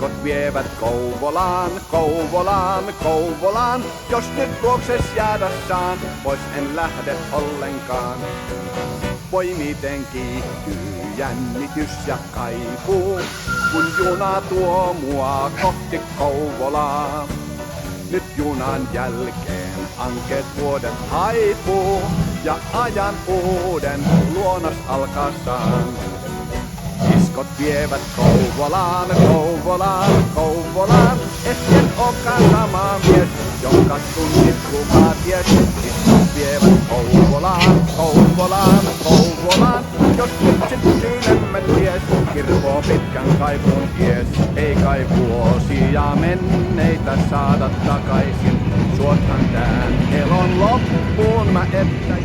Siskot vievät Kouvolaan, Kouvolaan, Kouvolaan. Jos nyt luokses jäädä saan, pois en lähde ollenkaan. Voi miten kiihtyy jännitys ja kaipuu, kun juna tuo mua kohti Kouvolaa. Nyt junan jälkeen ankeet vuodet haipuu ja ajan uuden luonnos alkaa saan. Siskot vievät Kouvolaan, Kouvolaan, Kouvolaan. Etten ookaan sama mies, jonka tunnit kukaan ties. Siskot vievät Kouvolaan, Kouvolaan, Kouvolaan. Jos nyt syttynemme ties, kirkoo pitkän kaipuun ties. Ei kai vuosia menneitä saada takaisin. Suothan tän elon loppuun mä että